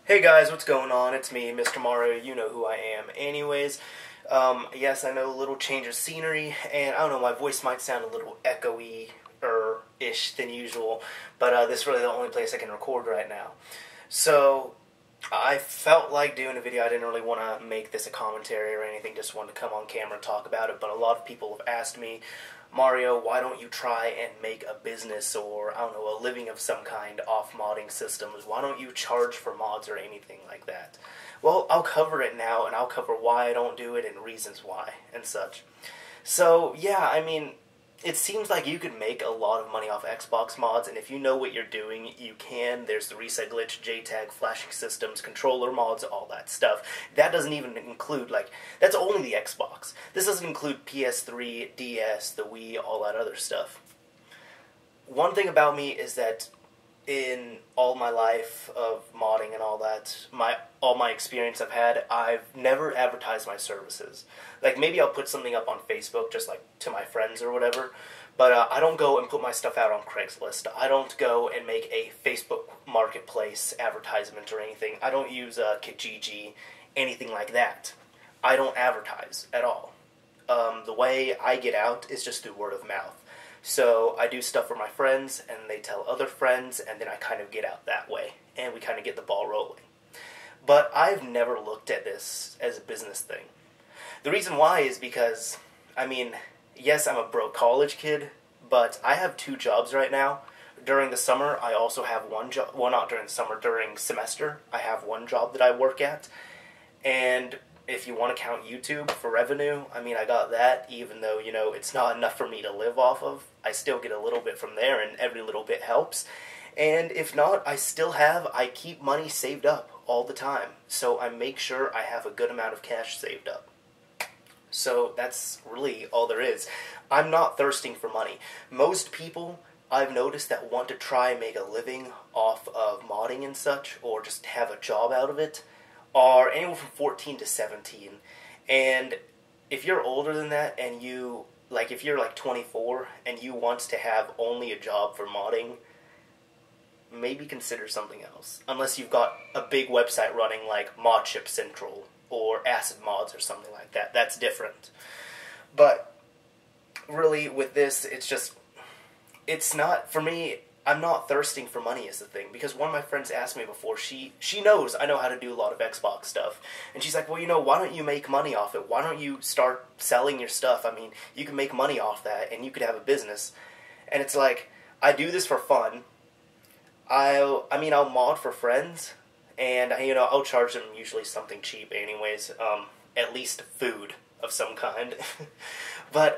Hey guys, what's going on? It's me, Mr. Mario. You know who I am. Anyways, yes, I know a little change of scenery, and I don't know, my voice might sound a little echoey-ish than usual, but this is really the only place I can record right now. So, I felt like doing a video. I didn't really want to make this a commentary or anything, just wanted to come on camera and talk about it, but a lot of people have asked me, Mario, why don't you try and make a business or, I don't know, a living of some kind off modding systems? Why don't you charge for mods or anything like that? Well, I'll cover it now, and I'll cover why I don't do it and reasons why and such. So, yeah, I mean, it seems like you could make a lot of money off Xbox mods, and if you know what you're doing, you can. There's the Reset Glitch, JTAG, flashing systems, controller mods, all that stuff. That doesn't even include, like, that's only the Xbox. This doesn't include PS3, DS, the Wii, all that other stuff. One thing about me is that in all my life of modding and all that, all my experience I've had, I've never advertised my services. Like, maybe I'll put something up on Facebook, just like to my friends or whatever, but I don't go and put my stuff out on Craigslist. I don't go and make a Facebook Marketplace advertisement or anything. I don't use Kijiji, anything like that. I don't advertise at all. The way I get out is just through word of mouth. So I do stuff for my friends, and they tell other friends, and then I kind of get out that way, and we kind of get the ball rolling. But I've never looked at this as a business thing. The reason why is because, I mean, yes, I'm a broke college kid, but I have 2 jobs right now. During the summer, I also have one job. Well, not during the summer, during semester, I have one job that I work at. And if you want to count YouTube for revenue, I mean, I got that, even though, you know, it's not enough for me to live off of. I still get a little bit from there, and every little bit helps. And if not, I keep money saved up all the time. So I make sure I have a good amount of cash saved up. So that's really all there is. I'm not thirsting for money. Most people I've noticed that want to try and make a living off of modding and such, or just have a job out of it, are anywhere from 14 to 17. And if you're older than that, and you, like, if you're like 24 and you want to have only a job for modding, maybe consider something else. Unless you've got a big website running like ModChip Central or Acid Mods or something like that. That's different. But really, with this, it's not, for me, I'm not thirsting for money is the thing. Because one of my friends asked me before, she knows I know how to do a lot of Xbox stuff. And she's like, well, you know, why don't you make money off it? Why don't you start selling your stuff? I mean, you can make money off that, and you could have a business. And it's like, I do this for fun. I'll mod for friends, and, you know, I'll charge them usually something cheap anyways, at least food of some kind. But,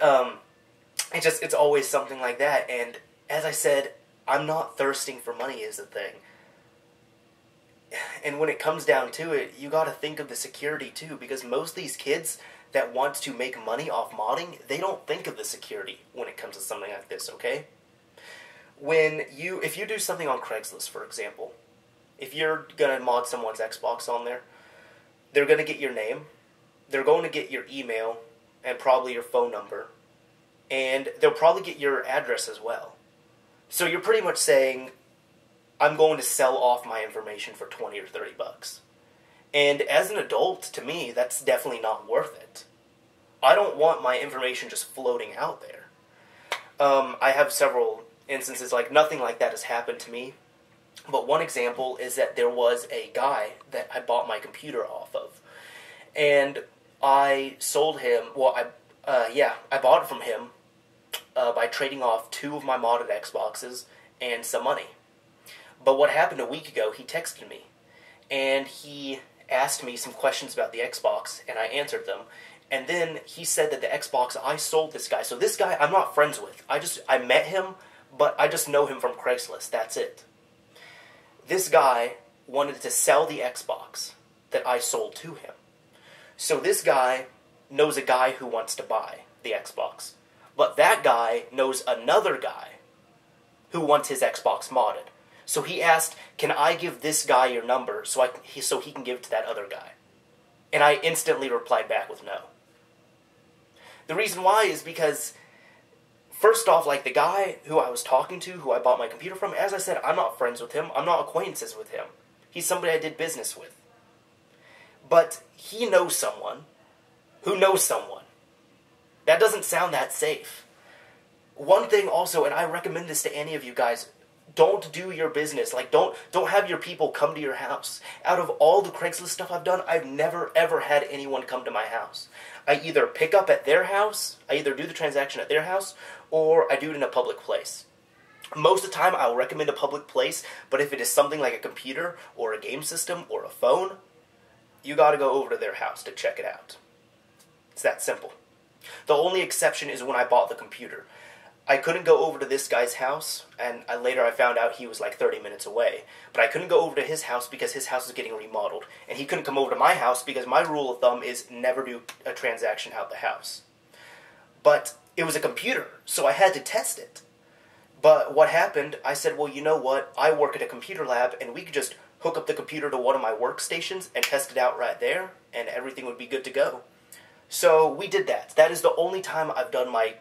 it's always something like that, and as I said, I'm not thirsting for money is the thing. And when it comes down to it, you gotta think of the security too, because most of these kids that want to make money off modding, they don't think of the security when it comes to something like this, okay? If you do something on Craigslist, for example, if you're gonna mod someone's Xbox on there, they're gonna get your name, they're going to get your email, and probably your phone number, and they'll probably get your address as well. So you're pretty much saying, I'm going to sell off my information for 20 or 30 bucks. And as an adult, to me, that's definitely not worth it. I don't want my information just floating out there. I have several instances, like nothing like that has happened to me. But one example is that there was a guy that I bought my computer off of. And I sold him, I bought it from him by trading off 2 of my modded Xboxes and some money. But what happened a week ago, he texted me, and he asked me some questions about the Xbox, and I answered them. And then he said that the Xbox I sold this guy, so this guy I'm not friends with. I met him, but I just know him from Craigslist, that's it. This guy wanted to sell the Xbox that I sold to him. So this guy knows a guy who wants to buy the Xbox. But that guy knows another guy who wants his Xbox modded. So he asked, can I give this guy your number so he can give it to that other guy? And I instantly replied back with no. The reason why is because, first off, like, the guy who I was talking to, who I bought my computer from, as I said, I'm not friends with him. I'm not acquaintances with him. He's somebody I did business with. But he knows someone who knows someone. That doesn't sound that safe. One thing also, and I recommend this to any of you guys, don't do your business. Like, don't have your people come to your house. Out of all the Craigslist stuff I've done, I've never ever had anyone come to my house. I either pick up at their house, I either do the transaction at their house, or I do it in a public place. Most of the time, I'll recommend a public place, but if it is something like a computer, or a game system, or a phone, you gotta go over to their house to check it out. It's that simple. The only exception is when I bought the computer. I couldn't go over to this guy's house, and later I found out he was like 30 minutes away. But I couldn't go over to his house because his house was getting remodeled. And he couldn't come over to my house because my rule of thumb is never do a transaction out the house. But it was a computer, so I had to test it. But what happened, I said, well, you know what? I work at a computer lab, and we could just hook up the computer to one of my workstations and test it out right there, and everything would be good to go. So we did that. That is the only time I've done my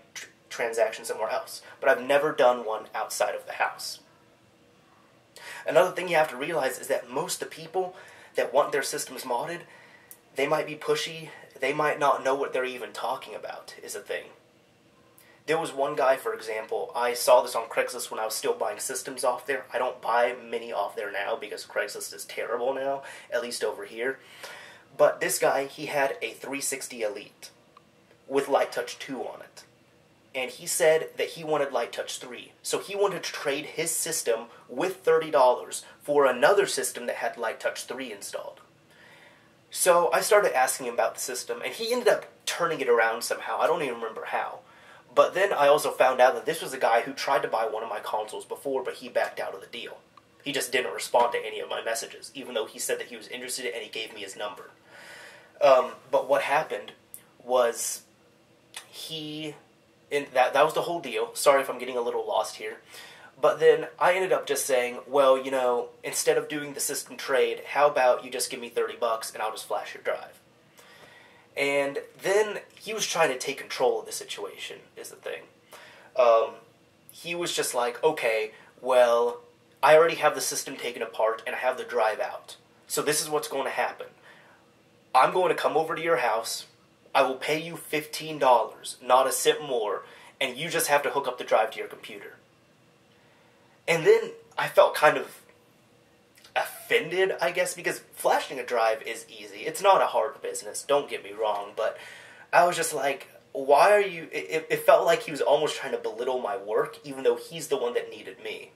transaction somewhere else. But I've never done one outside of the house. Another thing you have to realize is that most of the people that want their systems modded, they might be pushy, they might not know what they're even talking about, is a thing. There was one guy, for example, I saw this on Craigslist when I was still buying systems off there. I don't buy many off there now because Craigslist is terrible now, at least over here. But this guy, he had a 360 Elite with Light Touch 2 on it. And he said that he wanted Light Touch 3. So he wanted to trade his system with $30 for another system that had Light Touch 3 installed. So I started asking him about the system, and he ended up turning it around somehow. I don't even remember how. But then I also found out that this was a guy who tried to buy one of my consoles before, but he backed out of the deal. He just didn't respond to any of my messages, even though he said that he was interested and he gave me his number. But what happened was that was the whole deal. Sorry if I'm getting a little lost here. But then I ended up just saying, well, you know, instead of doing the system trade, how about you just give me $30 and I'll just flash your drive? And then he was trying to take control of the situation, is the thing. He was just like, okay, well, I already have the system taken apart and I have the drive out. So this is what's going to happen. I'm going to come over to your house. I will pay you $15, not a cent more, and you just have to hook up the drive to your computer. And then I felt kind of offended, I guess, because flashing a drive is easy. It's not a hard business, don't get me wrong, but I was just like, why are you... It felt like he was almost trying to belittle my work, even though he's the one that needed me.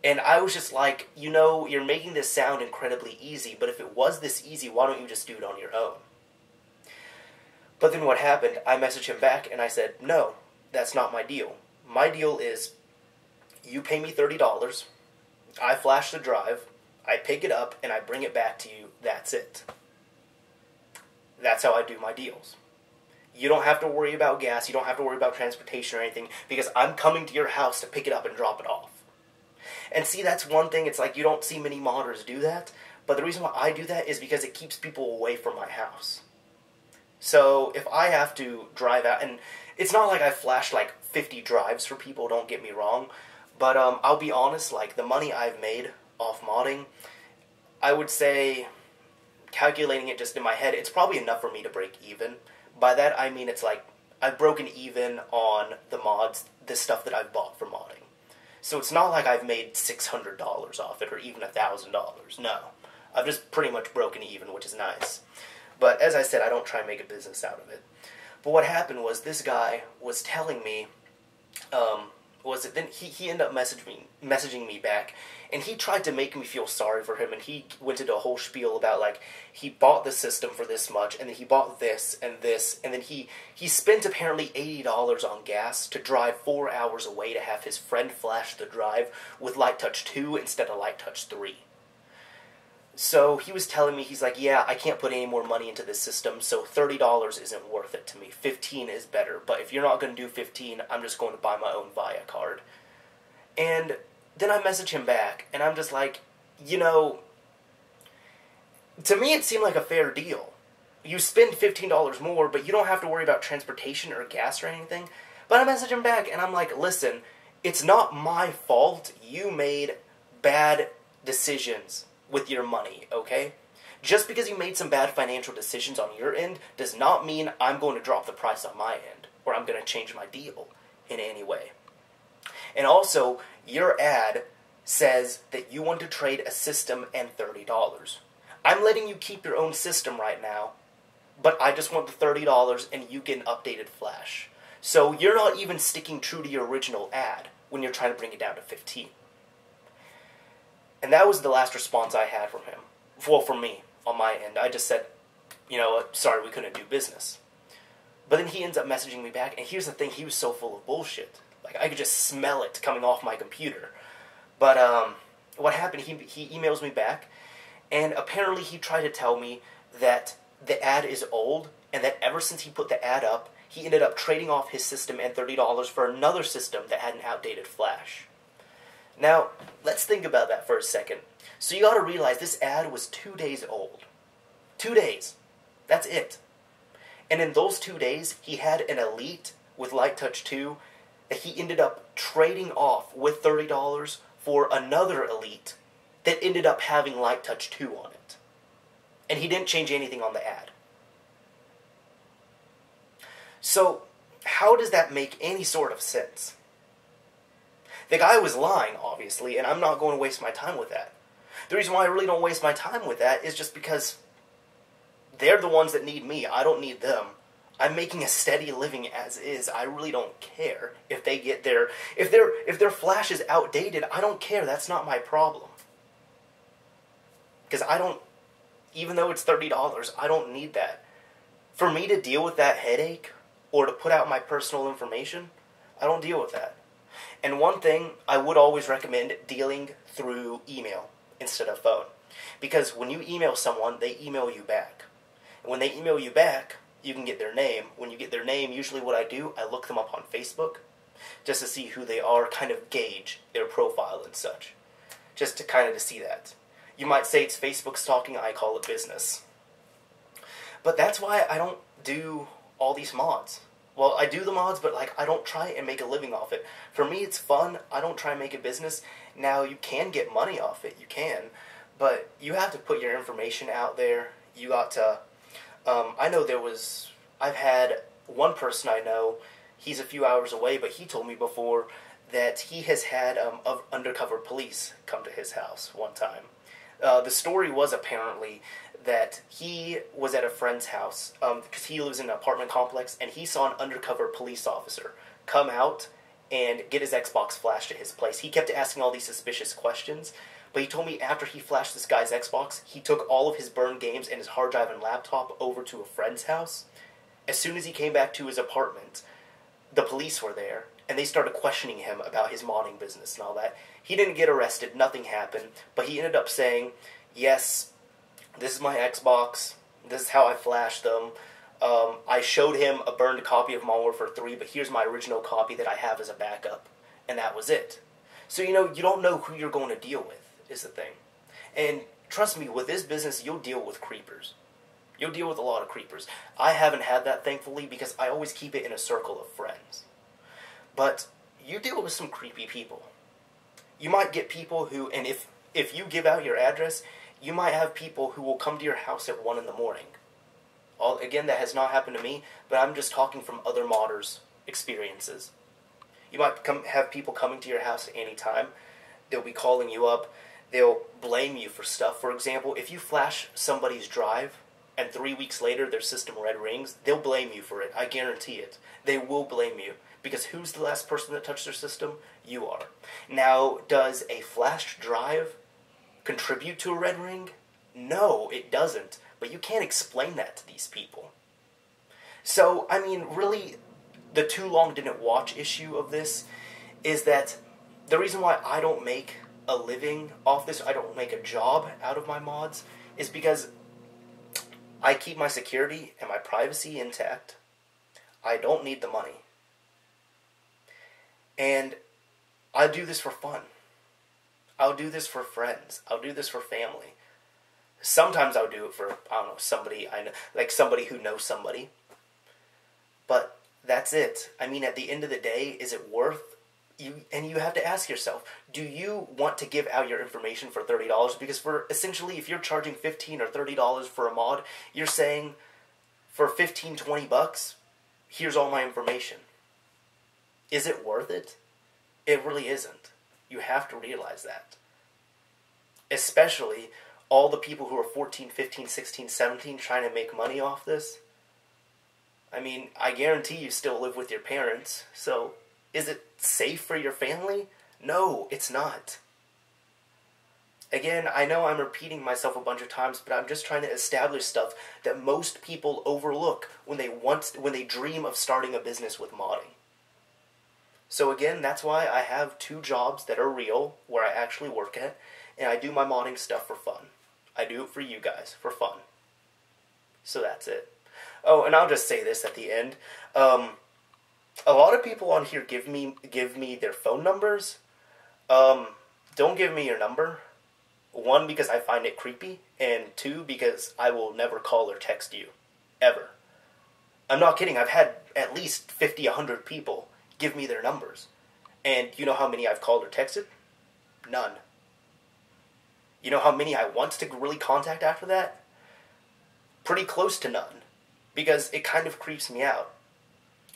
And I was just like, you know, you're making this sound incredibly easy, but if it was this easy, why don't you just do it on your own? But then what happened, I messaged him back and I said, no, that's not my deal. My deal is, you pay me $30, I flash the drive, I pick it up, and I bring it back to you, that's it. That's how I do my deals. You don't have to worry about gas, you don't have to worry about transportation or anything, because I'm coming to your house to pick it up and drop it off. And see, that's one thing, it's like you don't see many modders do that, but the reason why I do that is because it keeps people away from my house. So if I have to drive out, and it's not like I flashed like 50 drives for people, don't get me wrong, but I'll be honest, like the money I've made off modding, I would say, calculating it just in my head, it's probably enough for me to break even. By that I mean it's like, I've broken even on the mods, the stuff that I've bought for modding. So it's not like I've made $600 off it, or even $1,000, no. I've just pretty much broken even, which is nice. But as I said, I don't try and make a business out of it. But what happened was this guy was telling me, then he ended up messaging me back, and he tried to make me feel sorry for him, and he went into a whole spiel about, like, he bought the system for this much, and then he bought this, and then he spent apparently $80 on gas to drive 4 hours away to have his friend flash the drive with Light Touch 2 instead of Light Touch 3. So he was telling me, he's like, yeah, I can't put any more money into this system, so $30 isn't worth it to me. 15 is better, but if you're not going to do 15, I'm just going to buy my own Via card. And then I message him back, and I'm just like, you know, to me it seemed like a fair deal. You spend $15 more, but you don't have to worry about transportation or gas or anything. But I message him back, and I'm like, listen, it's not my fault you made bad decisions. with your money, okay? Just because you made some bad financial decisions on your end does not mean I'm going to drop the price on my end, or I'm going to change my deal in any way. And also, your ad says that you want to trade a system and $30. I'm letting you keep your own system right now, but I just want the $30 and you get an updated flash. So you're not even sticking true to your original ad when you're trying to bring it down to 15. And that was the last response I had from him. Well, from me, on my end. I just said, sorry, we couldn't do business. But then he ends up messaging me back, and here's the thing, he was so full of bullshit. Like, I could just smell it coming off my computer. But, what happened, he emails me back, and apparently he tried to tell me that the ad is old, and that ever since he put the ad up, he ended up trading off his system and $30 for another system that had an outdated flash. Now, let's think about that for a second. So you gotta realize this ad was 2 days old. 2 days. That's it. And in those 2 days, he had an Elite with Light Touch 2 that he ended up trading off with $30 for another Elite that ended up having Light Touch 2 on it. And he didn't change anything on the ad. So, how does that make any sort of sense? The guy was lying, obviously, and I'm not going to waste my time with that. The reason why I really don't waste my time with that is just because they're the ones that need me. I don't need them. I'm making a steady living as is. I really don't care if they get their... If their flash is outdated, I don't care. That's not my problem. Because I don't... Even though it's $30, I don't need that. For me to deal with that headache, or to put out my personal information, I don't deal with that. And one thing, I would always recommend dealing through email instead of phone. Because when you email someone, they email you back. And when they email you back, you can get their name. When you get their name, usually what I do, I look them up on Facebook just to see who they are, kind of gauge their profile and such. Just to kind of to see that. You might say it's Facebook stalking, I call it business. But that's why I don't do all these mods. Well, I do the mods, but I don't try and make a living off it. For me, it's fun. I don't try and make a business. Now, you can get money off it. You can. But you have to put your information out there. You got to... I know I've had one person I know, he's a few hours away, but he told me before that he has had undercover police come to his house one time. The story was apparently that he was at a friend's house, because he lives in an apartment complex, and he saw an undercover police officer come out and get his Xbox flashed at his place. He kept asking all these suspicious questions, but he told me after he flashed this guy's Xbox, he took all of his burned games and his hard drive and laptop over to a friend's house. As soon as he came back to his apartment, the police were there, and they started questioning him about his modding business and all that. He didn't get arrested, nothing happened, but he ended up saying, yes, this is my Xbox, this is how I flashed them, I showed him a burned copy of Modern Warfare 3, but here's my original copy that I have as a backup, and that was it. So, you don't know who you're going to deal with, is the thing. And trust me, with this business, you'll deal with creepers. You'll deal with a lot of creepers. I haven't had that, thankfully, because I always keep it in a circle of friends. But you deal with some creepy people. You might get people who, and if you give out your address, you might have people who will come to your house at 1 in the morning. Again, that has not happened to me, but I'm just talking from other modders' experiences. You might have people coming to your house at any time. They'll be calling you up. They'll blame you for stuff. For example, if you flash somebody's drive, and 3 weeks later their system red rings, they'll blame you for it. I guarantee it. They will blame you. Because who's the last person that touched their system? You are. Now, does a flashed drive contribute to a red ring? No, it doesn't. But you can't explain that to these people. So, I mean, really, the too long didn't watch issue of this is that the reason why I don't make a living off this, I don't make a job out of my mods, is because I keep my security and my privacy intact. I don't need the money. And I do this for fun. I'll do this for friends. I'll do this for family. Sometimes I'll do it for, I don't know, somebody I know, like somebody who knows somebody. But that's it. I mean, at the end of the day, is it worth you have to ask yourself, do you want to give out your information for $30? Because for essentially, if you're charging $15 or $30 for a mod, you're saying for 15, 20 bucks, here's all my information. Is it worth it? It really isn't. You have to realize that. Especially all the people who are 14, 15, 16, 17 trying to make money off this. I mean, I guarantee you still live with your parents, so is it safe for your family? No, it's not. Again, I know I'm repeating myself a bunch of times, but I'm just trying to establish stuff that most people overlook when they dream of starting a business with modding. So again, that's why I have 2 jobs that are real, where I actually work at, and I do my modding stuff for fun. I do it for you guys, for fun. So that's it. Oh, and I'll just say this at the end. A lot of people on here give me their phone numbers. Don't give me your number. 1, because I find it creepy, and 2, because I will never call or text you. Ever. I'm not kidding. I've had at least 50, 100 people give me their numbers. And you know how many I've called or texted? None. You know how many I want to really contact after that? Pretty close to none. Because it kind of creeps me out.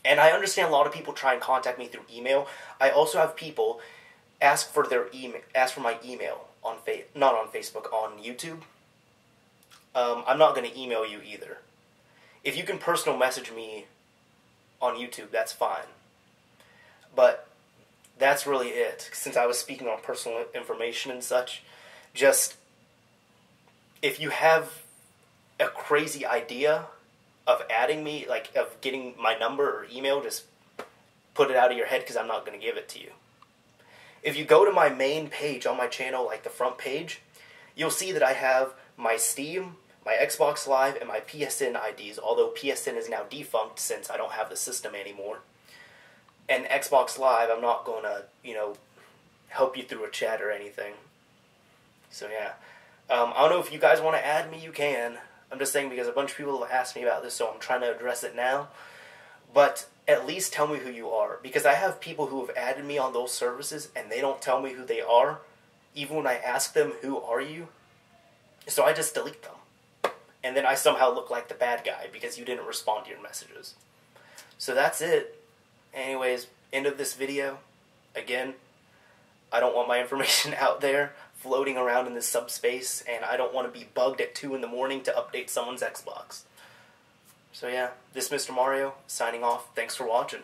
And I understand a lot of people try and contact me through email. I also have people ask for my email on not on Facebook, on YouTube. I'm not going to email you either. If you can personal message me on YouTube, that's fine. But that's really it. Since I was speaking on personal information and such, just if you have a crazy idea of adding me, like of getting my number or email, just put it out of your head, because I'm not going to give it to you. If you go to my main page on my channel, like the front page, you'll see that I have my Steam, my Xbox Live, and my PSN IDs, although PSN is now defunct since I don't have the system anymore. And Xbox Live, I'm not going to, help you through a chat or anything. So yeah. I don't know if you guys want to add me, you can. I'm just saying because a bunch of people have asked me about this, so I'm trying to address it now. But at least tell me who you are, because I have people who have added me on those services and they don't tell me who they are, even when I ask them, who are you? So I just delete them. And then I somehow look like the bad guy because you didn't respond to your messages. So that's it. Anyways, end of this video. Again, I don't want my information out there floating around in this subspace, and I don't want to be bugged at 2 in the morning to update someone's Xbox. So yeah, this is Mr. Mario, signing off. Thanks for watching.